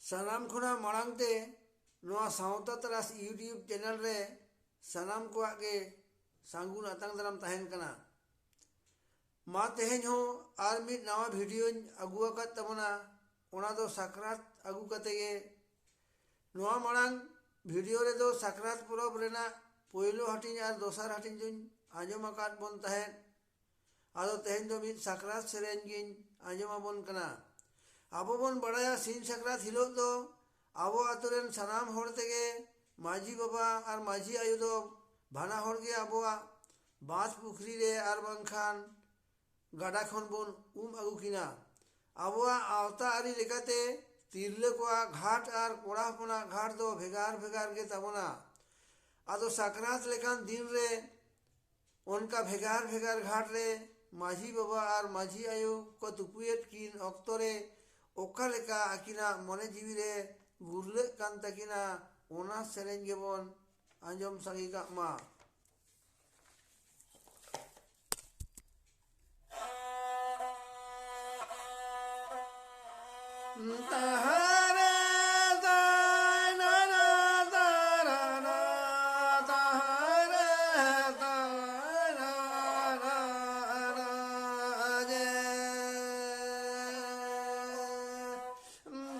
सानाम खुना मांगते सावता तरास यूट्यूब चैनल रे सानाम को आगे सांगुन आतंग दाराम तहन कना मा तेहेन हो आर मिद नवा वीडियो अगु आकाद तबना ओना दो साकरात अगु कते गे नवा मांग वीडियो रे दो साकरात परब रेना पहिलो हटिन आर दोसार हटिन जुन आंजम आकाद बन तहन आदो तेहेन दो मिद साकरात सेरेन गिन आंजम आबन कना आबो बन बड़ाया सिन साकरात हिलो दो आबो आतुरेन सानाम होड़ तेगे माझी बाबा और माझी आयु दो भाना होड़ गे आबोआ बाँस पुखरी रे आर बांखान गाडा खन बन अगु किना आबोआ आवता आरी लेकाते तिरले को घाट और कोड़ा हपना घाट दो भेगार भेगार गे तबना आदो साकरात लेकान दिन रे उनका भेगार भेगार घाट रे माझी बाबा और माझी आयु को तुपुएट किन अक्तो रे ओका लेका आकिना मने जीवी रे गुरले कान तकिना ओना सेरेन गेबन आंजम संगी का मा तहरे दाना दारा ना तहरे दाना जे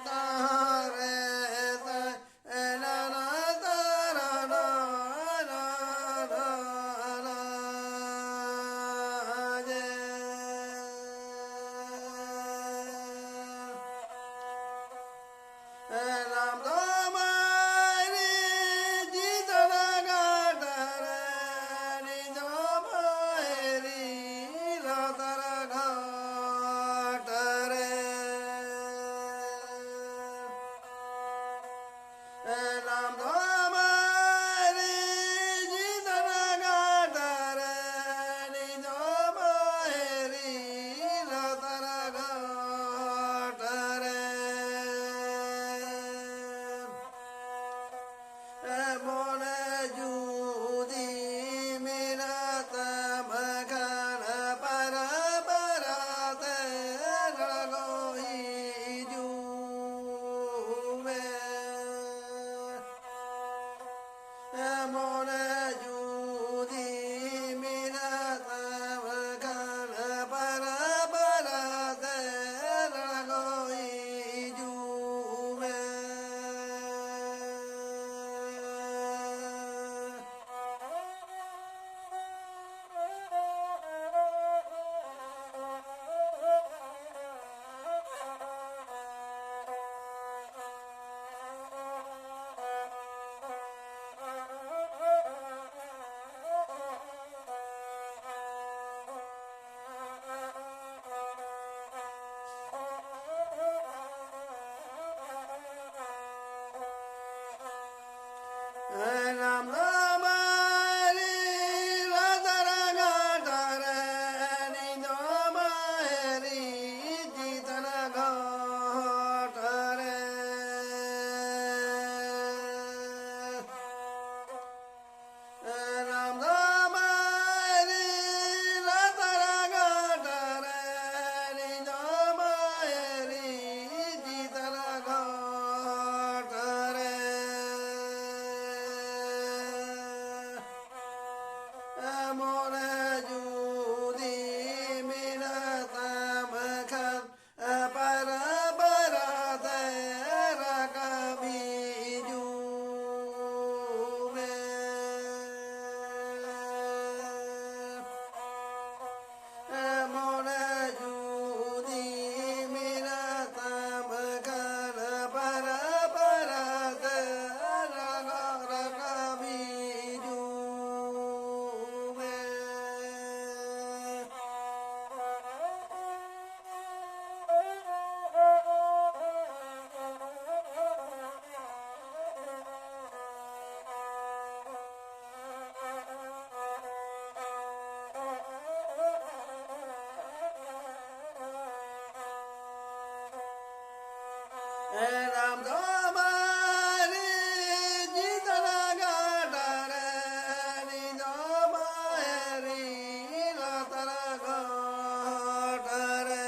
तहरे दाना दारा ना जे राम रामायणी जीतना गाटरे निजमायरी रातरा घाटरे राम रामायणी जीतना गाटरे निजमायरी रातरा घाटरे मोने जूदी मेरा तमगन पर बराते लगोई जूवे मोने जूदी मेरा तमगन पर बराते लगोई जूवे राम रामायणी रातरा घाटरे निजमायरी जीतना घाटरे राम रामायणी रातरा घाटरे निजमायरी जीतना घाटरे मोने जूदी मेरा तमखन पर बराते रकबी जूवे मोने जूदी मेरा तमखन पर बराते रकबी जूवे राम रामायणी जीतना गाटरे निजमायरी रातरा घाटरे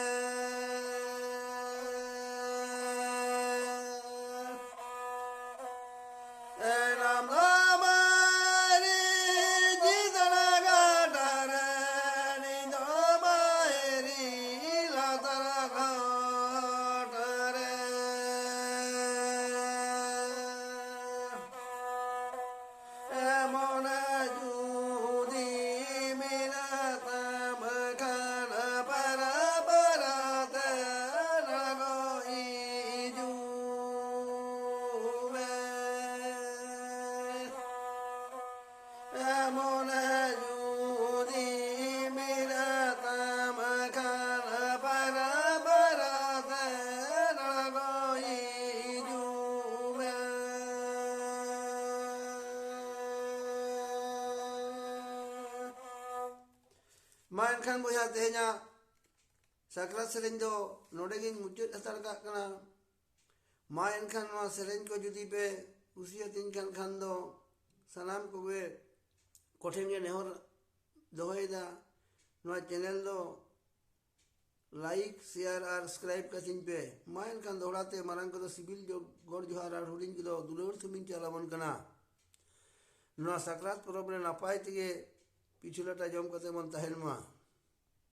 मा एनखान बोया तेहेना साकरात सेरेन दो नोडेगिन मुचाद हतार काग कना मा एनखान नोआ सेरेन को जुदी पे कुसियातिन कान खान दो सानाम कोगे कोठेन गे नेहर दोहेदा नोआ चैनल दो लाइक शेयर और सब्सक्राइब कथिन पे मा एनखान दोड़ाते मारांग को सिबिल जो गोड़ जोहार और हुडिन को दुलर थुमिन चालावन कना नोआ साकरात परब रे नापाय तेगे पिछुलाटा जम कते मन तहेन मा।